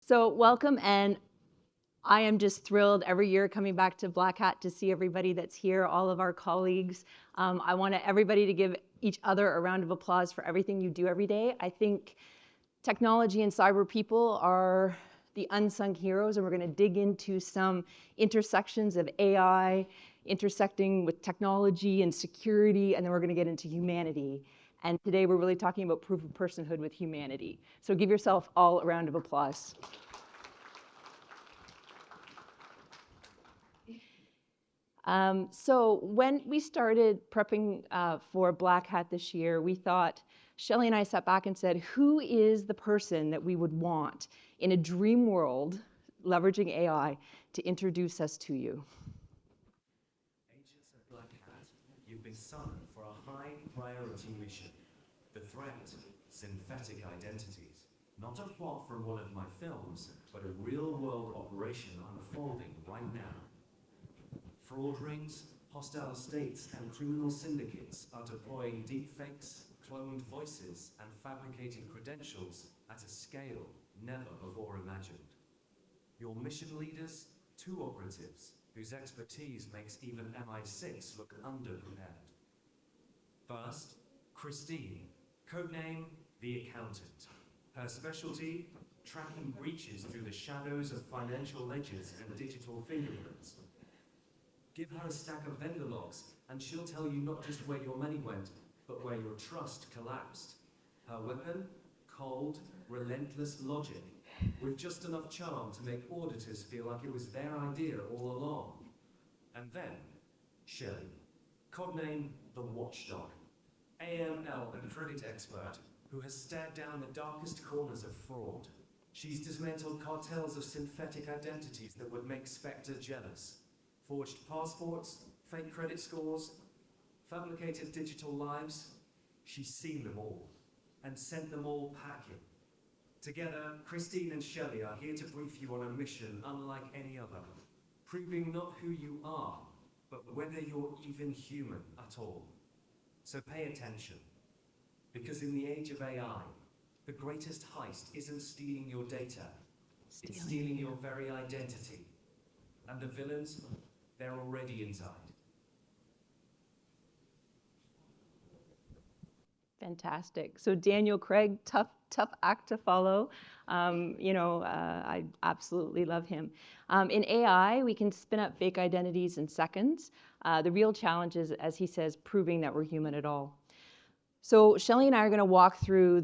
So welcome, and I am just thrilled every year coming back to Black Hat to see everybody that's here, all of our colleagues. I want everybody to give each other a round of applause for everything you do every day. I think technology and cyber people are the unsung heroes, and we're going to dig into some intersections of AI, intersecting with technology and security, and then we're going to get into humanity. And today we're really talking about proof of personhood with humanity. So give yourself all a round of applause. So when we started prepping for Black Hat this year, we thought, Shelley and I sat back and said, who is the person that we would want in a dream world, leveraging AI, to introduce us to you? Agents of Black Hat, you've been summoned for a high-priority mission. The threat, synthetic identities. Not a plot from one of my films, but a real-world operation unfolding right now. Fraud rings, hostile states, and criminal syndicates are deploying deepfakes, cloned voices, and fabricated credentials at a scale never before imagined. Your mission leaders, two operatives, whose expertise makes even MI6 look underprepared. First, Christine, codename The Accountant. Her specialty, tracking breaches through the shadows of financial ledgers and digital fingerprints. Give her a stack of vendor logs, and she'll tell you not just where your money went, but where your trust collapsed. Her weapon? Cold, relentless logic, with just enough charm to make auditors feel like it was their idea all along. And then, Shelley, codename The Watchdog, AML and credit expert, who has stared down the darkest corners of fraud. She's dismantled cartels of synthetic identities that would make SecTor jealous. Forged passports, fake credit scores, fabricated digital lives. She's seen them all, and sent them all packing. Together, Christine and Shelley are here to brief you on a mission unlike any other, proving not who you are, but whether you're even human at all. So pay attention, because in the age of AI, the greatest heist isn't stealing your data, it's stealing your very identity. And the villains, they're already inside. Fantastic. So Daniel Craig, tough act to follow. I absolutely love him. In AI, we can spin up fake identities in seconds. The real challenge is, as he says, proving that we're human at all. So Shelley and I are going to walk through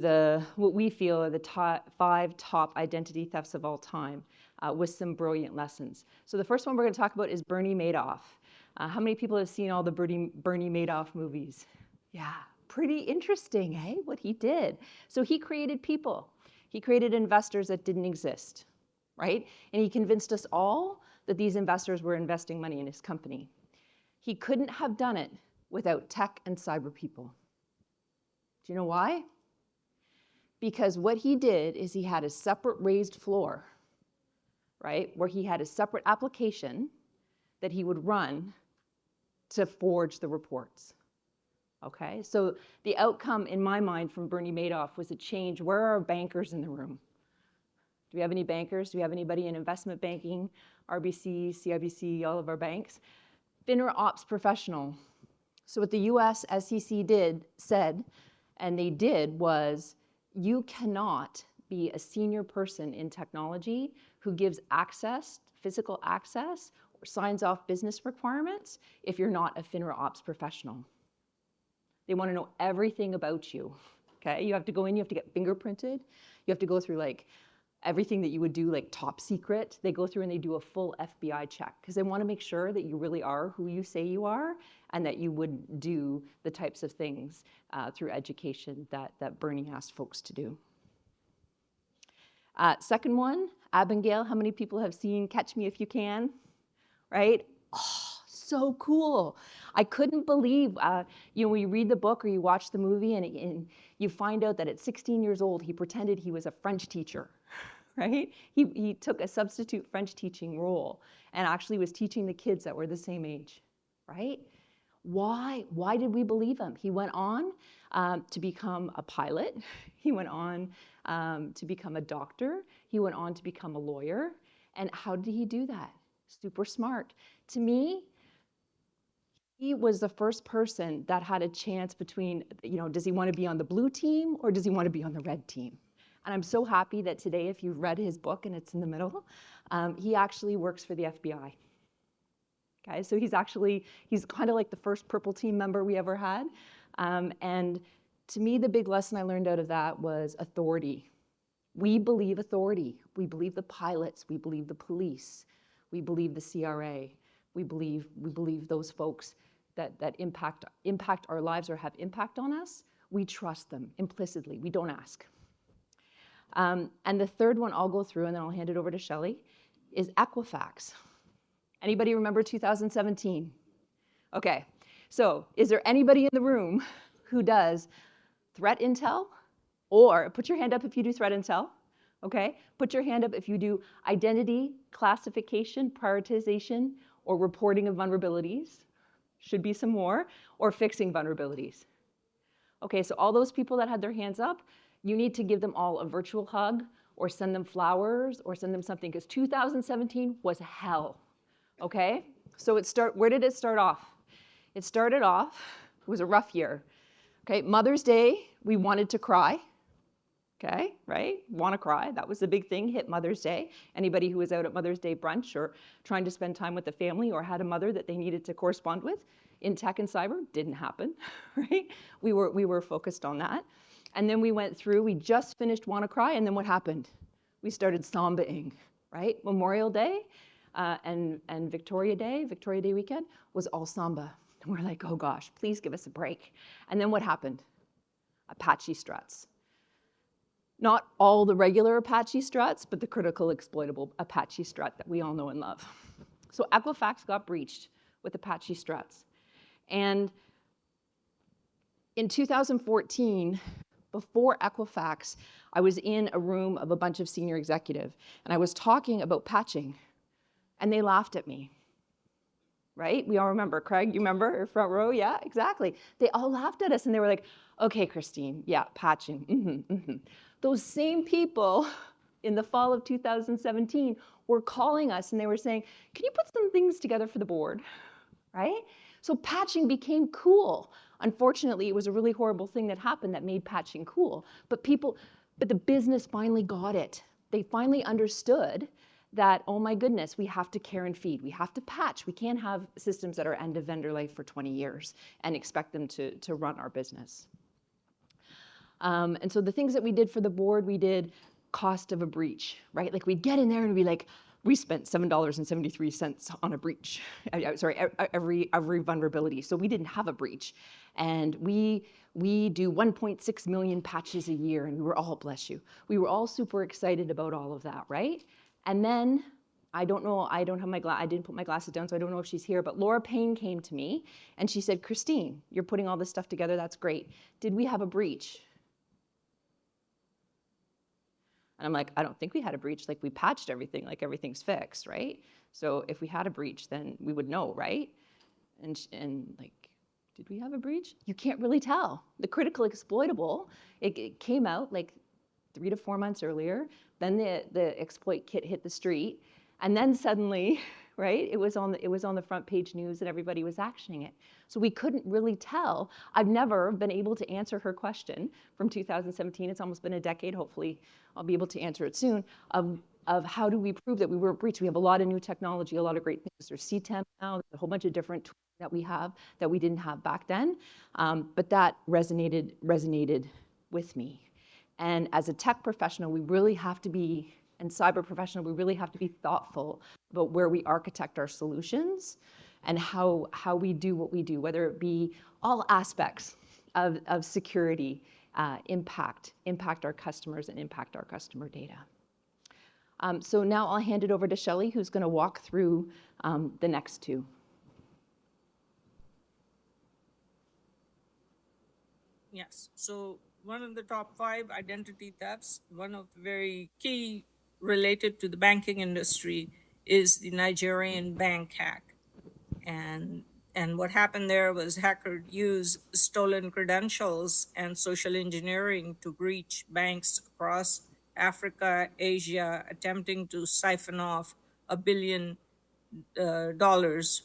what we feel are the 5 top identity thefts of all time with some brilliant lessons. So the first one we're going to talk about is Bernie Madoff. How many people have seen all the Bernie Madoff movies? Yeah, pretty interesting, eh, what he did. So he created people. He created investors that didn't exist, right? And he convinced us all that these investors were investing money in his company. He couldn't have done it without tech and cyber people. Do you know why? Because what he did is he had a separate raised floor, right, where he had a separate application that he would run to forge the reports. Okay, so the outcome in my mind from Bernie Madoff was a change. Where are our bankers in the room? Do we have any bankers? Do we have anybody in investment banking, RBC, CIBC, all of our banks? FINRA ops professional. So what the US SEC said, and they did, was you cannot be a senior person in technology who gives access, physical access, or signs off business requirements if you're not a FINRA ops professional. They want to know everything about you, okay? You have to go in, you have to get fingerprinted. You have to go through like everything that you would do like top secret. They go through and they do a full FBI check because they want to make sure that you really are who you say you are and that you would do the types of things through education that Bernie asked folks to do. Second one, Abigail. How many people have seen Catch Me If You Can, right? Oh, so cool. I couldn't believe, when you read the book or you watch the movie and you find out that at 16 years old, he pretended he was a French teacher, right? He took a substitute French teaching role and actually was teaching the kids that were the same age, right? Why did we believe him? He went on to become a pilot. He went on to become a doctor. He went on to become a lawyer. And how did he do that? Super smart. To me, he was the first person that had a chance between, does he want to be on the blue team or does he want to be on the red team? And I'm so happy that today, if you've read his book and it's in the middle, he actually works for the FBI. Okay, so he's kind of like the first purple team member we ever had. And to me, the big lesson I learned out of that was authority. We believe authority. We believe the pilots. We believe the police. We believe the CRA. We believe those folks that impact our lives or have impact on us. We trust them implicitly. We don't ask. And the third one I'll go through, and then I'll hand it over to Shelley, is Equifax. Anybody remember 2017? Okay, so is there anybody in the room who does threat intel? Or put your hand up if you do threat intel, okay? Put your hand up if you do identity, classification, prioritization, or reporting of vulnerabilities. Should be some more, or fixing vulnerabilities. Okay, so all those people that had their hands up, you need to give them all a virtual hug, or send them flowers, or send them something, because 2017 was hell, okay? So where did it start off? It started off, it was a rough year. Okay, Mother's Day, we wanted to cry. Okay, right? Want to cry. That was the big thing, hit Mother's Day. Anybody who was out at Mother's Day brunch or trying to spend time with the family or had a mother that they needed to correspond with in tech and cyber, didn't happen, right? We were focused on that. And then we went through, we just finished Want to Cry, and then what happened? We started sambaing, right? Memorial Day and Victoria Day weekend was all samba. And we're like, oh gosh, please give us a break. And then what happened? Apache struts. Not all the regular Apache struts, but the critical exploitable Apache strut that we all know and love. So Equifax got breached with Apache struts. And in 2014, before Equifax, I was in a room of a bunch of senior executive, and I was talking about patching, and they laughed at me. Right? We all remember. Craig, you remember? Front row? Yeah, exactly. They all laughed at us, and they were like, okay, Christine, yeah, patching. Those same people in the fall of 2017 were calling us, and they were saying, can you put some things together for the board? Right? So patching became cool. Unfortunately, it was a really horrible thing that happened that made patching cool. But the business finally got it. They finally understood that, oh my goodness, we have to care and feed. We have to patch. We can't have systems that are end of vendor life for 20 years and expect them to run our business. And so the things that we did for the board, we did cost of a breach, right? Like we'd get in there and we'd be like, we spent $7.73 on a breach. Sorry, every vulnerability. So we didn't have a breach. And we do 1.6 million patches a year, and we were all, bless you, we were all super excited about all of that, right? And then, I don't know, I didn't put my glasses down, so I don't know if she's here, but Laura Payne came to me, and she said, Christine, you're putting all this stuff together, that's great. Did we have a breach? And I'm like, I don't think we had a breach. Like, we patched everything, like everything's fixed, right? So if we had a breach, then we would know, right? And like, did we have a breach? You can't really tell. The critical exploitable, it came out like 3 to 4 months earlier. Then the exploit kit hit the street, and then suddenly, right? It was on the front page news, and everybody was actioning it. So we couldn't really tell. I've never been able to answer her question from 2017. It's almost been a decade. Hopefully, I'll be able to answer it soon. Of how do we prove that we weren't breached? We have a lot of new technology, a lot of great things. There's CTEM now, there's a whole bunch of different tools that we have that we didn't have back then. But that resonated with me. And as a tech professional, we really have to be, and cyber professional, we really have to be thoughtful about where we architect our solutions and how we do what we do, whether it be all aspects of security, impact our customers and impact our customer data. So now I'll hand it over to Shelley, who's going to walk through the next two. Yes, so one of the top 5 identity thefts, one of the very key related to the banking industry, is the Nigerian bank hack. And And what happened there was hackers used stolen credentials and social engineering to breach banks across Africa, Asia, attempting to siphon off $1 billion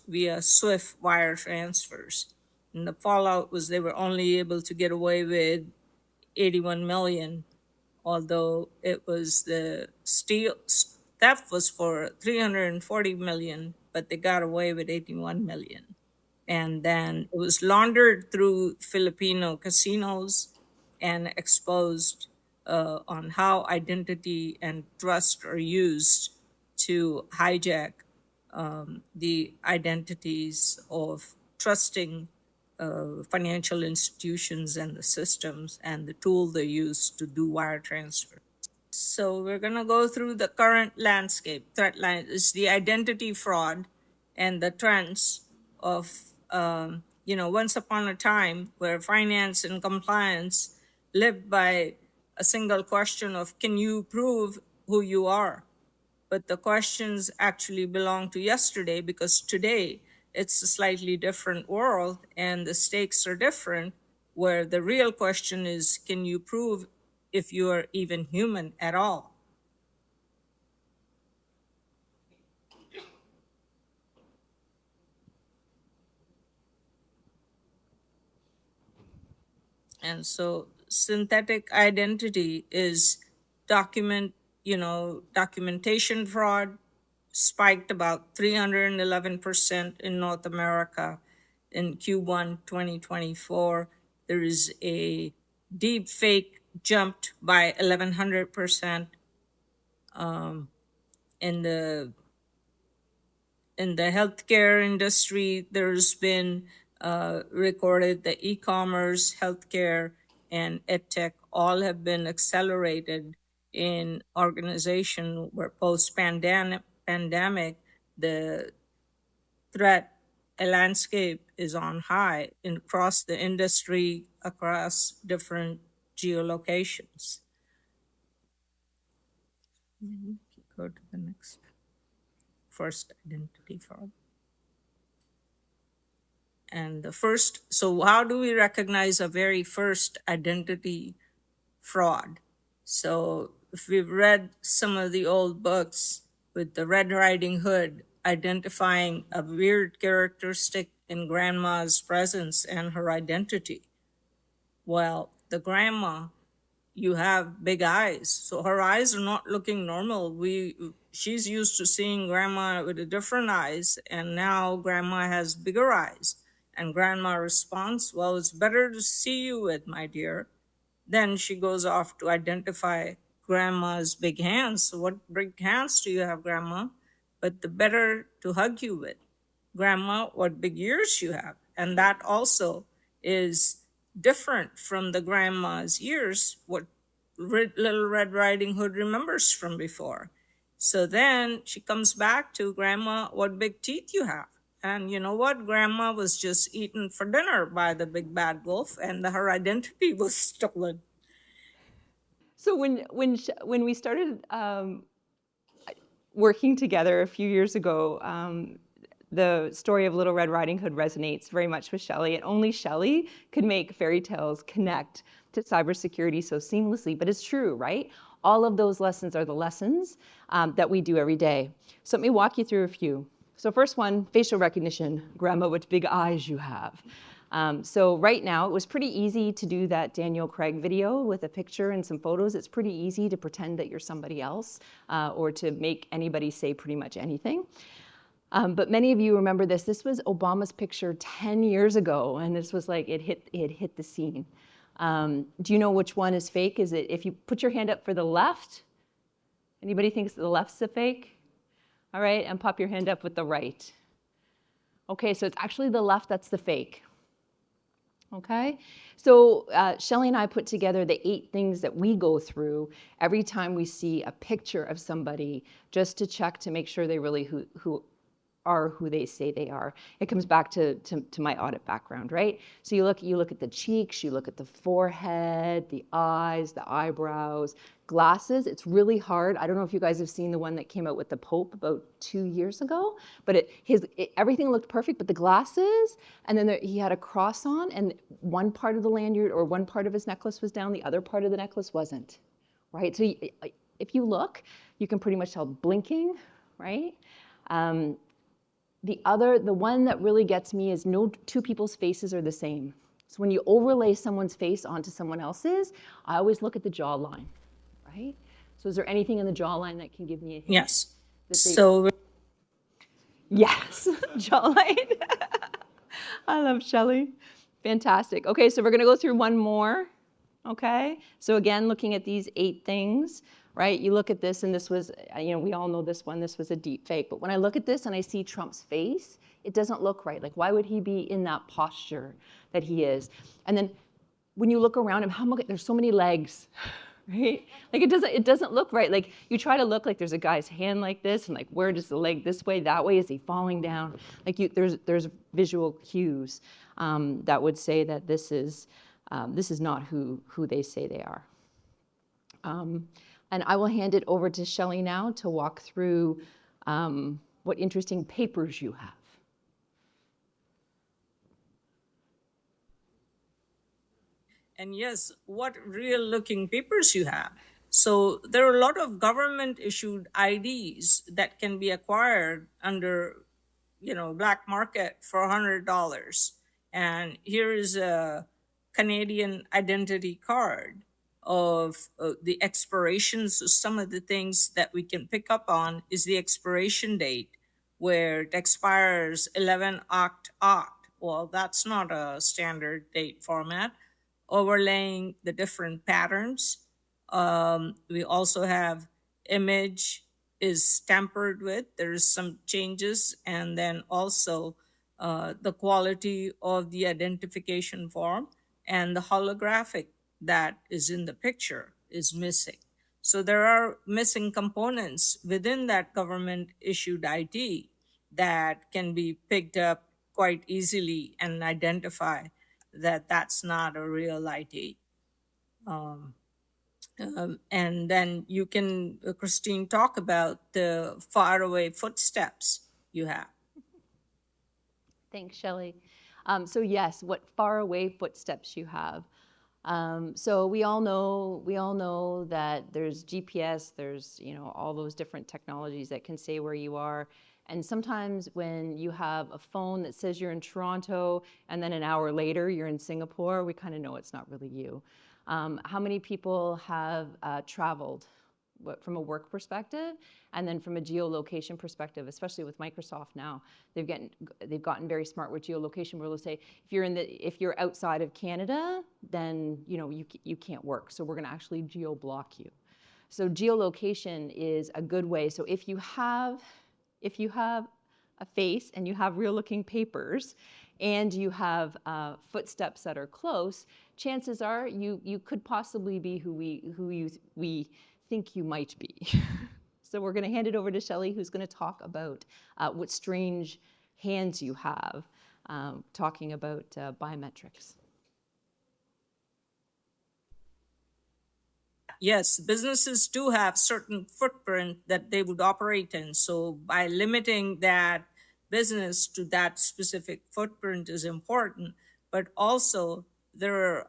via SWIFT wire transfers. And the fallout was they were only able to get away with 81 million, although it was the theft was for 340 million, but they got away with 81 million. And then it was laundered through Filipino casinos and exposed on how identity and trust are used to hijack the identities of trusting financial institutions and the systems and the tool they use to do wire transfer. So we're going to go through the current landscape. Threat line is the identity fraud and the trends of, once upon a time where finance and compliance lived by a single question of, can you prove who you are? But the questions actually belong to yesterday, because today it's a slightly different world and the stakes are different, where the real question is, can you prove if you are even human at all? And so synthetic identity is documentation fraud spiked about 311% in North America in Q1 2024. There is a deepfake jumped by 1100%. In the healthcare industry, there's been recorded the e-commerce, healthcare, and edtech all have been accelerated in organization where post-pandemic, the threat landscape is on high across the industry, across different geolocations. Go to the next. First identity fraud. And the first, so how do we recognize a very first identity fraud? So if we've read some of the old books with the Red Riding Hood identifying a weird characteristic in grandma's presence and her identity. Well, the grandma, you have big eyes. So her eyes are not looking normal. She's used to seeing grandma with the different eyes, and now grandma has bigger eyes. And grandma responds, well, it's better to see you with, my dear. Then she goes off to identify grandma's big hands. So what big hands do you have, grandma? But the better to hug you with. Grandma, what big ears you have. And that also is different from the grandma's ears, what Little Red Riding Hood remembers from before. So then she comes back to, grandma, what big teeth you have. And you know what? Grandma was just eaten for dinner by the big bad wolf, and her identity was stolen. So when we started working together a few years ago, the story of Little Red Riding Hood resonates very much with Shelley, and only Shelley could make fairy tales connect to cybersecurity so seamlessly. But it's true, right? All of those lessons are the lessons that we do every day. So let me walk you through a few. So first one, facial recognition. Grandma, what big eyes you have. So right now, it was pretty easy to do that Daniel Craig video with a picture and some photos. It's pretty easy to pretend that you're somebody else or to make anybody say pretty much anything. But many of you remember this. This was Obama's picture 10 years ago, and this was like, it hit the scene. Do you know which one is fake? Is it, if you put your hand up for the left, anybody thinks the left's a fake? All right, and pop your hand up with the right. Okay, so it's actually the left that's the fake. Okay, so Shelley and I put together the 8 things that we go through every time we see a picture of somebody, just to check to make sure they really are who they say they are. It comes back to my audit background, right? So you look at the cheeks, you look at the forehead, the eyes, the eyebrows, glasses. It's really hard. I don't know if you guys have seen the one that came out with the Pope about 2 years ago, but everything looked perfect, but the glasses, and then he had a cross on, and one part of the lanyard or one part of his necklace was down, the other part of the necklace wasn't, right? So if you look, you can pretty much tell blinking, right? The one that really gets me is no two people's faces are the same. So when you overlay someone's face onto someone else's, I always look at the jawline, right? So is there anything in the jawline that can give me a hint? Yes. So yes, jawline. I love Shelley. Fantastic. Okay, so we're going to go through one more. Okay, so again, looking at these 8 things, right? You look at this, and this was, we all know this one, this was a deep fake. But when I look at this and I see Trump's face, it doesn't look right. Like, why would he be in that posture that he is? And then when you look around him, there's so many legs, right? Like, it doesn't look right. Like, you try to look like there's a guy's hand like this, and like, where does the leg this way, that way? Is he falling down? Like, there's visual cues that would say that this is not who they say they are. And I will hand it over to Shelley now to walk through what interesting papers you have. And yes, what real-looking papers you have. So there are a lot of government-issued IDs that can be acquired under, black market for $100. And here is a Canadian identity card of the expirations. So some of the things that we can pick up on is the expiration date, where it expires 11 oct. Well, that's not a standard date format. Overlaying the different patterns. We also have image is tampered with. There's some changes, and then also the quality of the identification form and the holographic that is in the picture is missing. So there are missing components within that government issued ID that can be picked up quite easily and identify that that's not a real ID. And then you can, Christine, talk about the faraway footsteps you have. Thanks, Shelley. So yes, what faraway footsteps you have. So we all know that there's GPS, there's all those different technologies that can say where you are. And sometimes when you have a phone that says you're in Toronto and then an hour later you're in Singapore, we kind of know it's not really you. How many people have traveled from a work perspective and then from a geolocation perspective, especially with Microsoft now? They've gotten very smart with geolocation, where they'll say if you're outside of Canada, then you can't work. So we're going to actually geo-block you. So geolocation is a good way. So if you have a face and you have real-looking papers and you have footsteps that are close, chances are you could possibly be who we think you might be. So we're going to hand it over to Shelley, who's going to talk about what strange hands you have, talking about biometrics. Yes, businesses do have certain footprint that they would operate in. So by limiting that business to that specific footprint is important, but also there are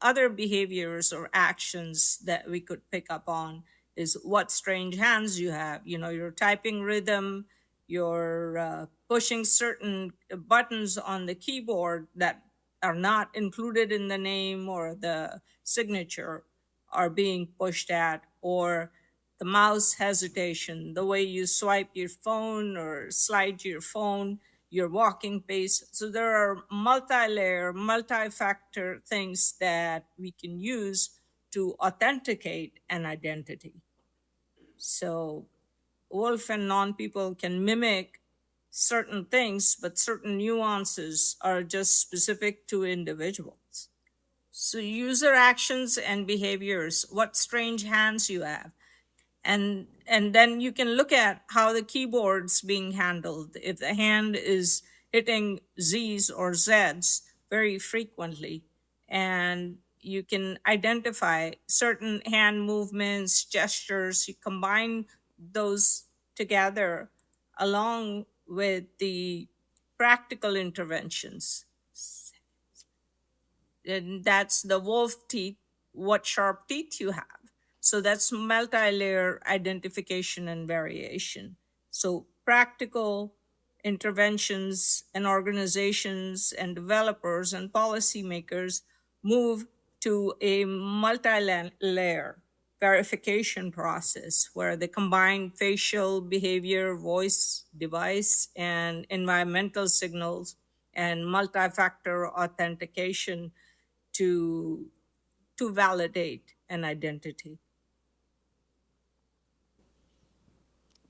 other behaviors or actions that we could pick up on is what strange hands you have. Your typing rhythm, you're pushing certain buttons on the keyboard that are not included in the name or the signature are being pushed at, or the mouse hesitation, the way you swipe your phone or slide your phone, your walking pace. So there are multi-layer, multi-factor things that we can use to authenticate an identity. So wolf and non-people can mimic certain things, but certain nuances are just specific to individuals. So user actions and behaviors, what strange hands you have. And then you can look at how the keyboard's being handled. If the hand is hitting Z's or Z's very frequently, and you can identify certain hand movements, gestures, you combine those together along with the practical interventions. And that's the wolf teeth, what sharp teeth you have. So that's multi-layer identification and variation. So practical interventions and organizations and developers and policymakers move to a multi-layer verification process where they combine facial, behavior, voice, device, and environmental signals and multi-factor authentication to validate an identity.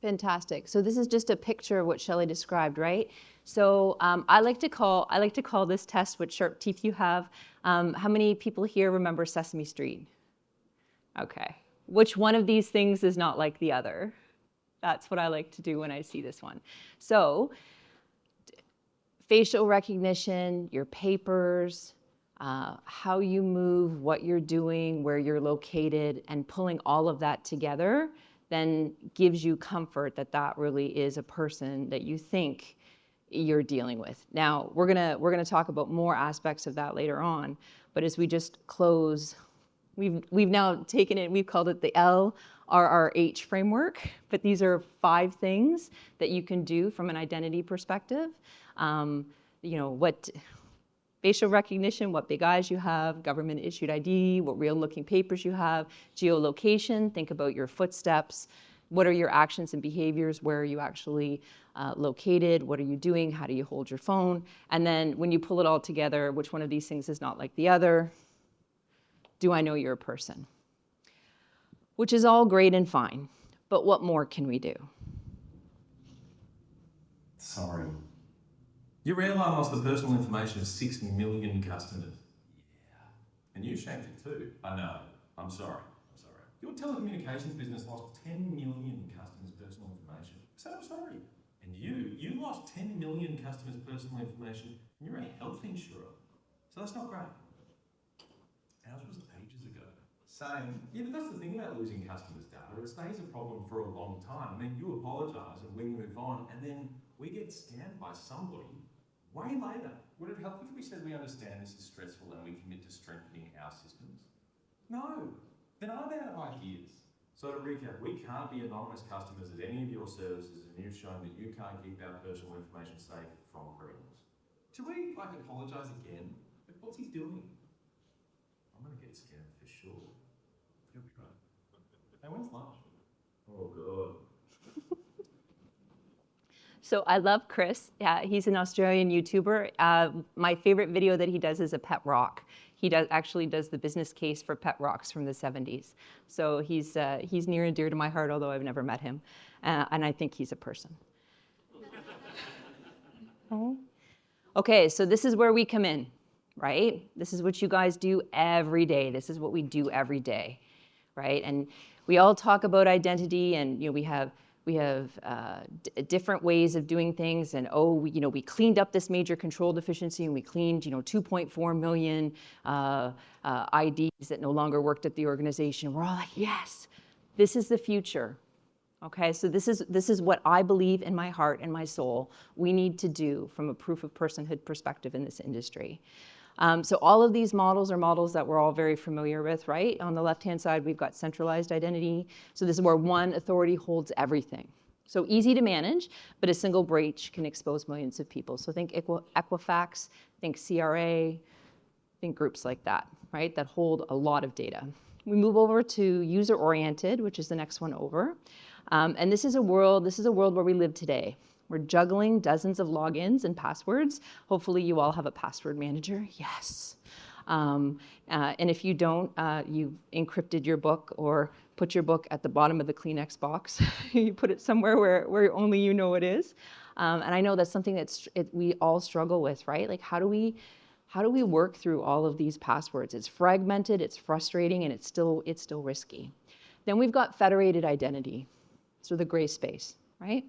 Fantastic. So this is just a picture of what Shelley described, right? So I like to call this test what sharp teeth you have. How many people here remember Sesame Street? Okay. Which one of these things is not like the other? That's what I like to do when I see this one. So facial recognition, your papers, how you move, what you're doing, where you're located, and pulling all of that together then gives you comfort that that really is a person that you think you're dealing with. Now, we're gonna talk about more aspects of that later on, but as we just close, we've now taken it, we've called it the LRRH framework, but these are 5 things that you can do from an identity perspective. What facial recognition, what big eyes you have, government issued ID, what real looking papers you have, geolocation, think about your footsteps, what are your actions and behaviors, where are you actually located, what are you doing, how do you hold your phone, and then when you pull it all together, which one of these things is not like the other, do I know you're a person? Which is all great and fine, but what more can we do? Sorry. Your airline lost the personal information of 6 million customers. Yeah. And you shanked it too. I know. I'm sorry. Your telecommunications business lost 10 million customers' personal information. I said I'm sorry. And you lost 10 million customers' personal information, and you're a health insurer. So that's not great. Ours was ages ago. Saying, yeah, but that's the thing about losing customers' data. It stays a problem for a long time. I mean, you apologise and we move on, and then we get scammed by somebody way later. Would it help if we said we understand this is stressful and we commit to strengthening our systems? No. Then I'm out of ideas. So to recap, we can't be anonymous customers at any of your services, and you've shown that you can't keep our personal information safe from criminals. Should we apologise again? What's he doing? I'm going to get scammed for sure. You'll be right. Hey, when's lunch? Oh, God. So I love Chris. He's an Australian YouTuber. My favorite video that he does is a pet rock. He actually does the business case for pet rocks from the 70s. So he's near and dear to my heart, although I've never met him. And I think he's a person. Okay, so this is where we come in, right? This is what you guys do every day. This is what we do every day, right? And we all talk about identity, and we have different ways of doing things, and we cleaned up this major control deficiency, and we cleaned 2.4 million IDs that no longer worked at the organization. We're all like, yes, this is the future. Okay, so this is what I believe in my heart and my soul we need to do from a proof of personhood perspective in this industry. So all of these models are models that we're all very familiar with, right? On the left-hand side, we've got centralized identity. So this is where one authority holds everything. So easy to manage, but a single breach can expose millions of people. So think Equifax, think CRA, think groups like that, right? That hold a lot of data. We move over to user-oriented, which is the next one over. And this is a world where we live today. We're juggling dozens of logins and passwords. Hopefully you all have a password manager. Yes. And if you don't, you've encrypted your book or put your book at the bottom of the Kleenex box. You put it somewhere where only you know it is. And I know that's something we all struggle with, right? Like how do we work through all of these passwords? It's fragmented, it's frustrating, and it's still risky. Then we've got federated identity, so the gray space, right?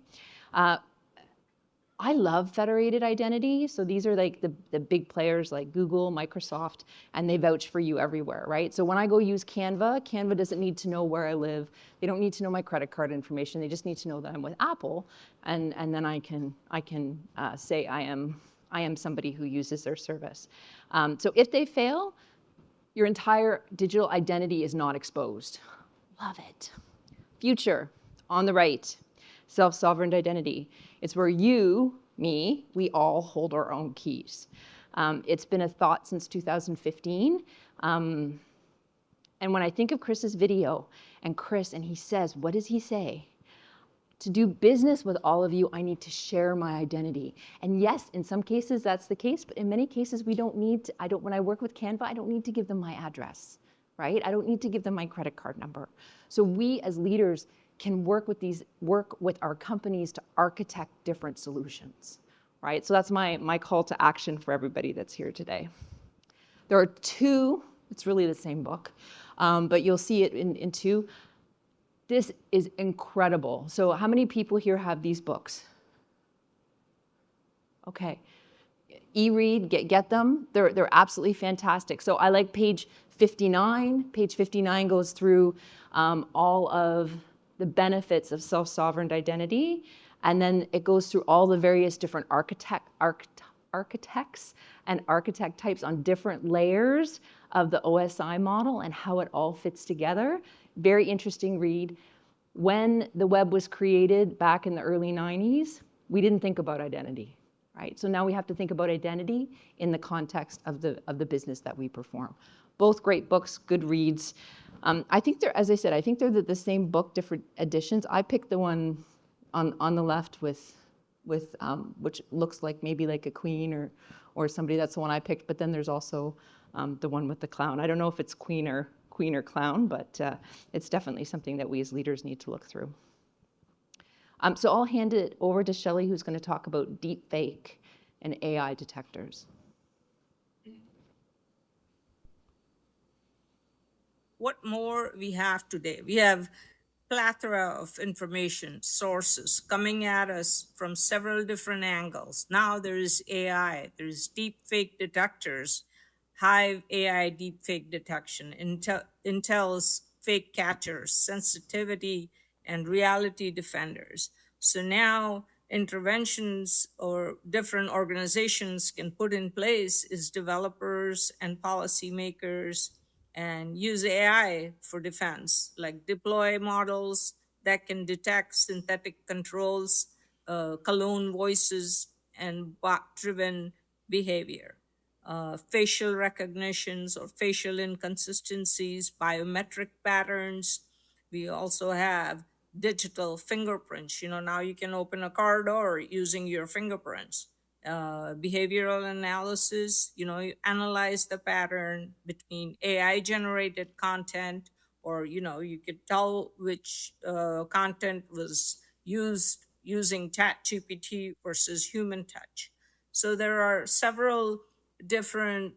I love federated identity. So these are like the big players like Google, Microsoft, and they vouch for you everywhere, right? So when I go use Canva, Canva doesn't need to know where I live. They don't need to know my credit card information. They just need to know that I'm with Apple, and then I can say I am somebody who uses their service. So if they fail, your entire digital identity is not exposed. Love it. Future, on the right, self-sovereign identity. It's where you, me, we all hold our own keys. It's been a thought since 2015. And when I think of Chris's video, and he says, what does he say? To do business with all of you, I need to share my identity. And yes, in some cases that's the case, but in many cases we don't need to, when I work with Canva, I don't need to give them my address, right? I don't need to give them my credit card number. So we as leaders can work with our companies to architect different solutions, right? So that's my call to action for everybody that's here today. There are two, it's really the same book, but you'll see it in two. This is incredible. So how many people here have these books? Okay. E-read, get them. They're absolutely fantastic. So I like page 59. Page 59 goes through all of the benefits of self-sovereign identity, and then it goes through all the various different architects and architect types on different layers of the OSI model and how it all fits together. Very interesting read. When the web was created back in the early 90s, we didn't think about identity, right? So now we have to think about identity in the context of the business that we perform. Both great books, good reads. I think they're, as I said, I think they're the same book, different editions. I picked the one on the left with which looks like maybe like a queen or somebody. That's the one I picked. But then there's also the one with the clown. I don't know if it's queen or clown, but it's definitely something that we as leaders need to look through. So I'll hand it over to Shelley, who's going to talk about deepfake and AI detectors. What more we have today? We have plethora of information sources coming at us from several different angles. Now there is AI, there's deepfake detectors, Hive AI deepfake detection, Intel's fake catchers, sensitivity, and reality defenders. So now interventions or different organizations can put in place is developers and policymakers and use AI for defense, like deploy models that can detect synthetic controls, clone voices, and bot-driven behavior. Facial recognitions or facial inconsistencies, biometric patterns. We also have digital fingerprints. Now you can open a car door using your fingerprints. Behavioral analysis, you analyze the pattern between AI generated content, or you could tell which content was used using ChatGPT versus human touch. So there are several different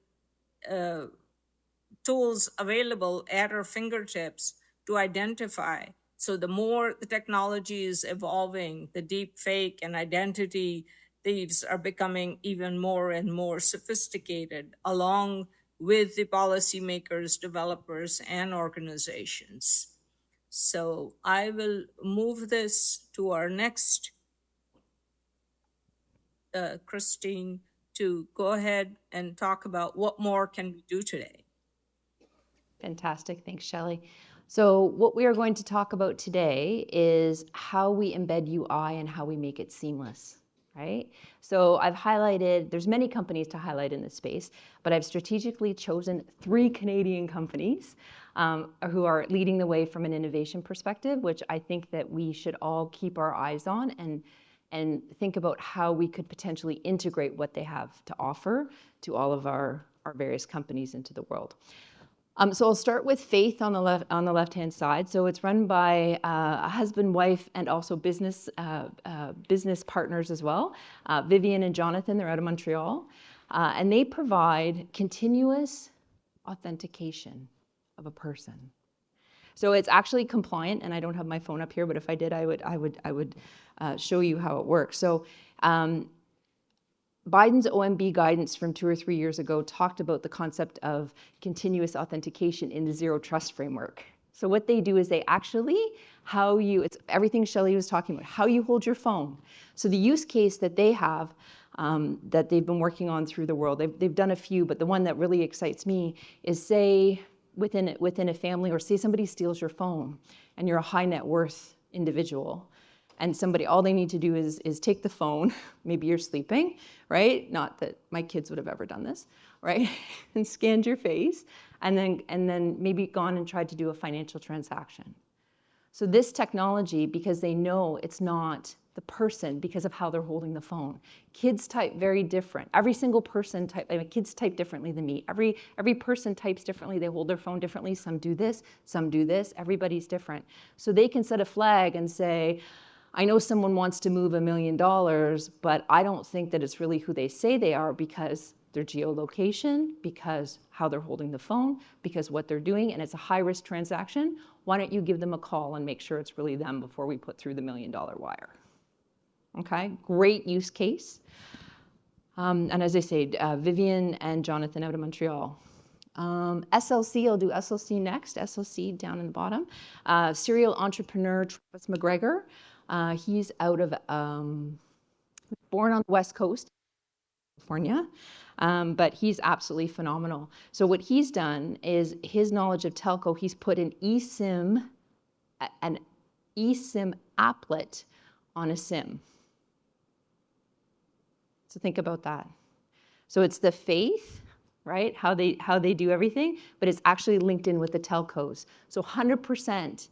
tools available at our fingertips to identify. So the more the technology is evolving, the deep fake and identity thieves are becoming even more and more sophisticated, along with the policymakers, developers, and organizations. So I will move this to our next, Christine, to go ahead and talk about what more can we do today. Fantastic, thanks, Shelley. So what we are going to talk about today is how we embed UI and how we make it seamless, right? So I've highlighted, there's many companies to highlight in this space, but I've strategically chosen 3 Canadian companies who are leading the way from an innovation perspective, which I think that we should all keep our eyes on and think about how we could potentially integrate what they have to offer to all of our various companies into the world. So I'll start with Faith on the left-hand side. So it's run by a husband, wife, and also business partners as well. Vivian and Jonathan, they're out of Montreal. And they provide continuous authentication of a person. So it's actually compliant, and I don't have my phone up here, but if I did, I would show you how it works. So Biden's OMB guidance from 2 or 3 years ago talked about the concept of continuous authentication in the zero trust framework. So what they do is they actually, it's everything Shelley was talking about, how you hold your phone. So the use case that they have, that they've been working on through the world, they've done a few, but the one that really excites me is, say, within a family, or say somebody steals your phone and you're a high net worth individual, and somebody, all they need to do is take the phone, maybe you're sleeping, right? Not that my kids would have ever done this, right? And scanned your face, and then maybe gone and tried to do a financial transaction. So this technology, because they know it's not the person because of how they're holding the phone. Kids type very different. Every single person kids type differently than me. Every person types differently. They hold their phone differently. Some do this, some do this. Everybody's different. So they can set a flag and say, I know someone wants to move $1 million, but I don't think that it's really who they say they are, because their geolocation, because how they're holding the phone, because what they're doing, and it's a high-risk transaction. Why don't you give them a call and make sure it's really them before we put through the $1 million wire? Okay, great use case. And as I say, Vivian and Jonathan out of Montreal. SLC, I'll do SLC next. SLC down in the bottom. Serial entrepreneur Travis McGregor. He's out of, born on the West Coast, California, but he's absolutely phenomenal. So what he's done is his knowledge of telco, he's put an eSIM applet on a SIM. So think about that. So it's the faith, right? How they do everything, but it's actually linked in with the telcos. So 100%,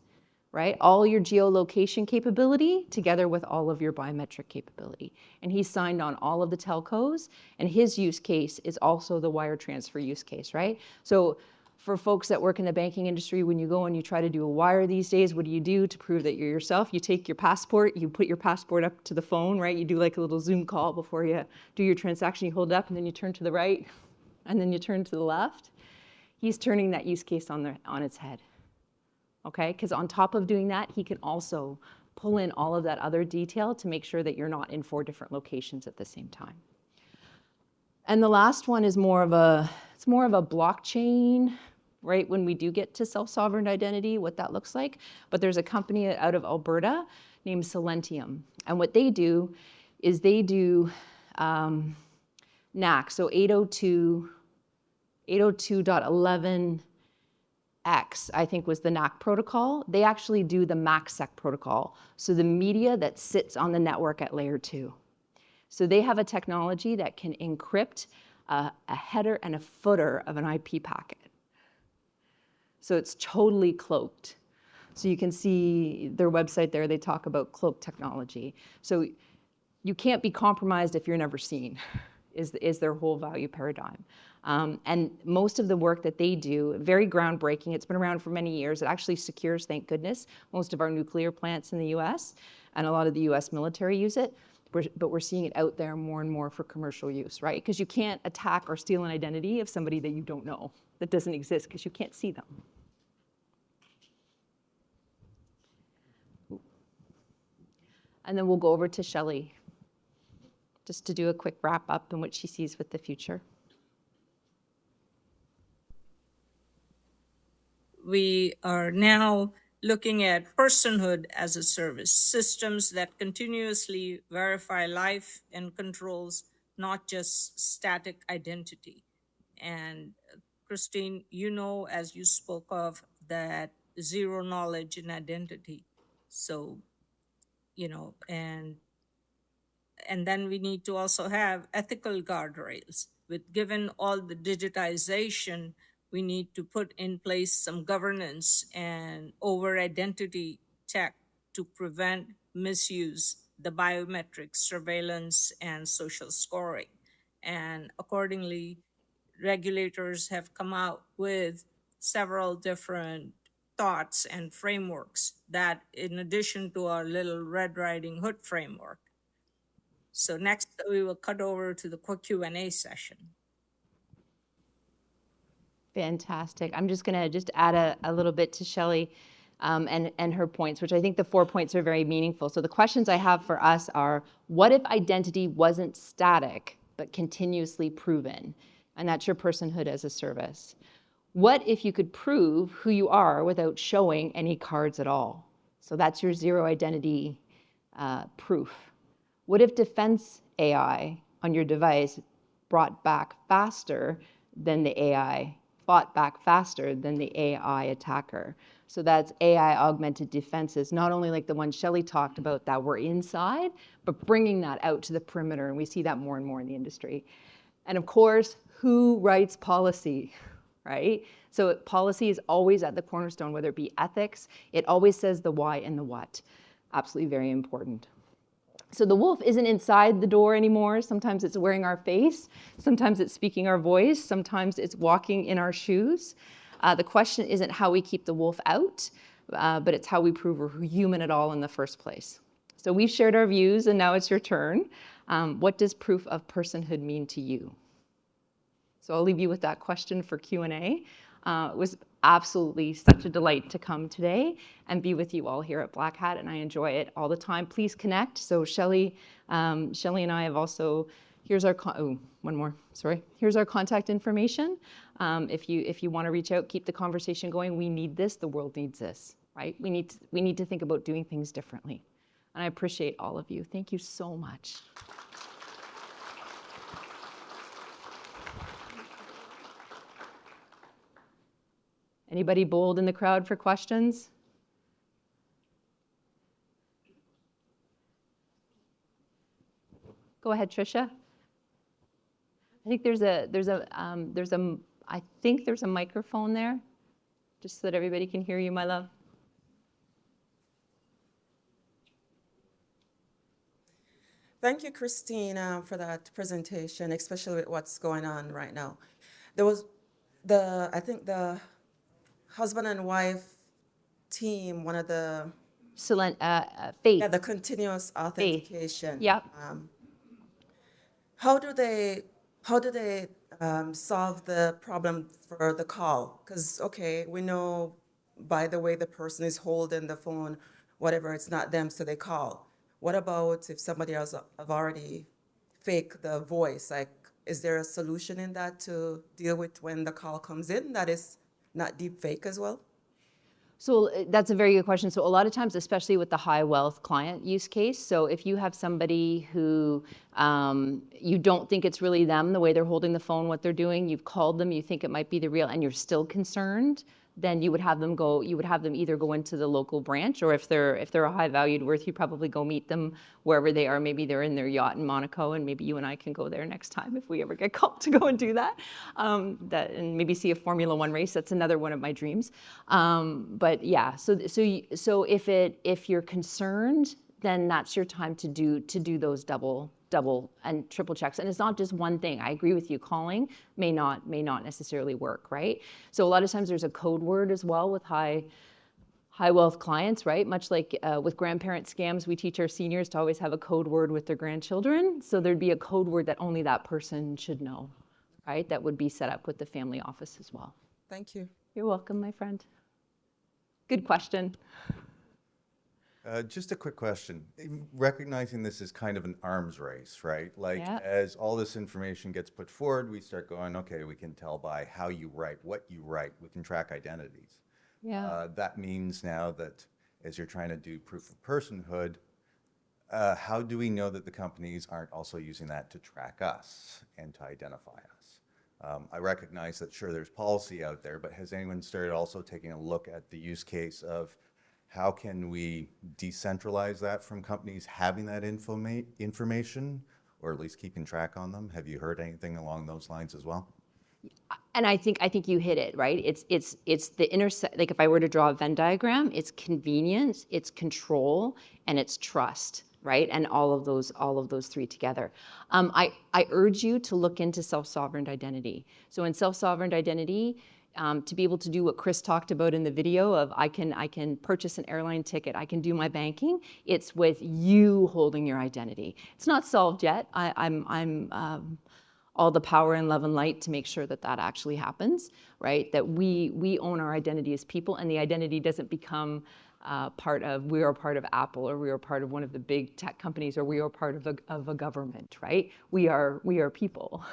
right? All your geolocation capability together with all of your biometric capability. And he's signed on all of the telcos, and his use case is also the wire transfer use case, right? So for folks that work in the banking industry, when you go and you try to do a wire these days, what do you do to prove that you're yourself? You take your passport, you put your passport up to the phone, right? You do like a little Zoom call before you do your transaction. You hold it up, and then you turn to the right, and then you turn to the left. He's turning that use case on its head. Okay, because on top of doing that, he can also pull in all of that other detail to make sure that you're not in 4 different locations at the same time. And the last one is more of a blockchain, right? When we do get to self-sovereign identity, what that looks like. But there's a company out of Alberta named Silentium, and what they do is they do NAC, so 802.11. X, I think, was the NAC protocol. They actually do the MACsec protocol, so the media that sits on the network at layer 2. So they have a technology that can encrypt a header and a footer of an IP packet. So it's totally cloaked. So you can see their website there, they talk about cloak technology. So you can't be compromised if you're never seen, is their whole value paradigm. And most of the work that they do, very groundbreaking. It's been around for many years. It actually secures, thank goodness, most of our nuclear plants in the US, and a lot of the US military use it. But we're seeing it out there more and more for commercial use, right? Because you can't attack or steal an identity of somebody that you don't know, that doesn't exist, because you can't see them. And then we'll go over to Shelley, just to do a quick wrap up and what she sees with the future. We are now looking at personhood-as-a-service, systems that continuously verify life and controls, not just static identity. And Christine, you know, as you spoke of, that zero knowledge in identity. So, you know, and then we need to also have ethical guardrails. Given all the digitization, we need to put in place some governance and over identity tech to prevent misuse, the biometrics, surveillance, and social scoring. And accordingly, regulators have come out with several different thoughts and frameworks that, in addition to our little Red Riding Hood framework. So next, we will cut over to the quick Q&A session. Fantastic. I'm just going to add a little bit to Shelley. and her points, which I think the 4 points are very meaningful. So the questions I have for us are, what if identity wasn't static, but continuously proven? And that's your personhood as a service. What if you could prove who you are without showing any cards at all? So that's your zero identity proof. What if defense AI on your device brought back faster than the AI, fought back faster than the AI attacker? So that's AI augmented defenses, not only like the one Shelley talked about that were inside, but bringing that out to the perimeter. And we see that more and more in the industry. And of course, who writes policy, right? So policy is always at the cornerstone, whether it be ethics, it always says the why and the what. Absolutely very important. So the wolf isn't inside the door anymore. Sometimes it's wearing our face. Sometimes it's speaking our voice. Sometimes it's walking in our shoes. The question isn't how we keep the wolf out, but it's how we prove we're human at all in the first place. So we've shared our views, and now it's your turn. What does proof of personhood mean to you? So I'll leave you with that question for Q&A. It was absolutely such a delight to come today and be with you all here at Black Hat, and I enjoy it all the time. Please connect. So Shelley and I have also, here's our, one more, sorry. Here's our contact information. If you want to reach out, keep the conversation going. We need this, the world needs this, right? We need to think about doing things differently. And I appreciate all of you. Thank you so much. Anybody bold in the crowd for questions? Go ahead, Tricia. I think there's a microphone there, just so that everybody can hear you, my love. Thank you, Christine, for that presentation, especially with what's going on right now. There was I think the husband and wife team, one of the Faith. Yeah, the continuous authentication. Faith. Yep. How do they solve the problem for the call? Because okay, we know by the way the person is holding the phone, whatever, it's not them, so they call. What about if somebody else have already faked the voice? Like, is there a solution in that to deal with when the call comes in that is not deep fake as well? So that's a very good question. So a lot of times, especially with the high wealth client use case, so if you have somebody who you don't think it's really them, the way they're holding the phone, what they're doing, you've called them, you think it might be the real, and you're still concerned, then you would have them either go into the local branch, or if they're a high valued worth, you probably go meet them wherever they are. Maybe they're in their yacht in Monaco, and maybe you and I can go there next time if we ever get called to go and do that. And maybe see a Formula One race. That's another one of my dreams. But yeah, so if you're concerned, then that's your time to do those double and triple checks. And it's not just one thing. I agree with you. Calling may not necessarily work, right? So a lot of times there's a code word as well with high wealth clients, right? Much like with grandparent scams, we teach our seniors to always have a code word with their grandchildren. So there'd be a code word that only that person should know, right? That would be set up with the family office as well. Thank you. You're welcome, my friend. Good question. Just a quick question. Recognizing this is kind of an arms race, right? Like, Yeah. As all this information gets put forward, we start going, okay, we can tell by how you write, what you write, we can track identities. Yeah. That means now that as you're trying to do proof of personhood, how do we know that the companies aren't also using that to track us and to identify us? I recognize that, sure, there's policy out there, but has anyone started also taking a look at the use case of how can we decentralize that from companies having that information, or at least keeping track on them? Have you heard anything along those lines as well? And I think you hit it, right? It's the like if I were to draw a Venn diagram, it's convenience, it's control, and it's trust, right? And all of those three together. I urge you to look into self-sovereign identity. So in self-sovereign identity, to be able to do what Chris talked about in the video of I can purchase an airline ticket, I can do my banking, it's with you holding your identity. It's not solved yet. I'm all the power and love and light to make sure that that actually happens, right? That we own our identity as people, and the identity doesn't become we are part of Apple, or we are part of one of the big tech companies, or we are part of a government, right? We are people,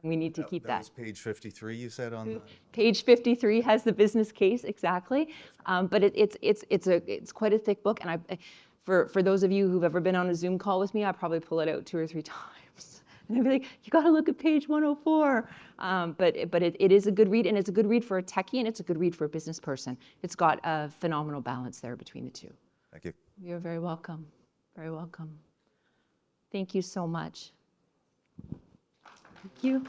and we need to keep that. That was page 53 you said on the... Page 53 has the business case, exactly. But it's quite a thick book, and for those of you who've ever been on a Zoom call with me, I probably pull it out 2 or 3 times. And I'd be like, you got to look at page 104. But it is a good read, and it's a good read for a techie, and it's a good read for a business person. It's got a phenomenal balance there between the two. Thank you. You're very welcome. Very welcome. Thank you so much. Thank you.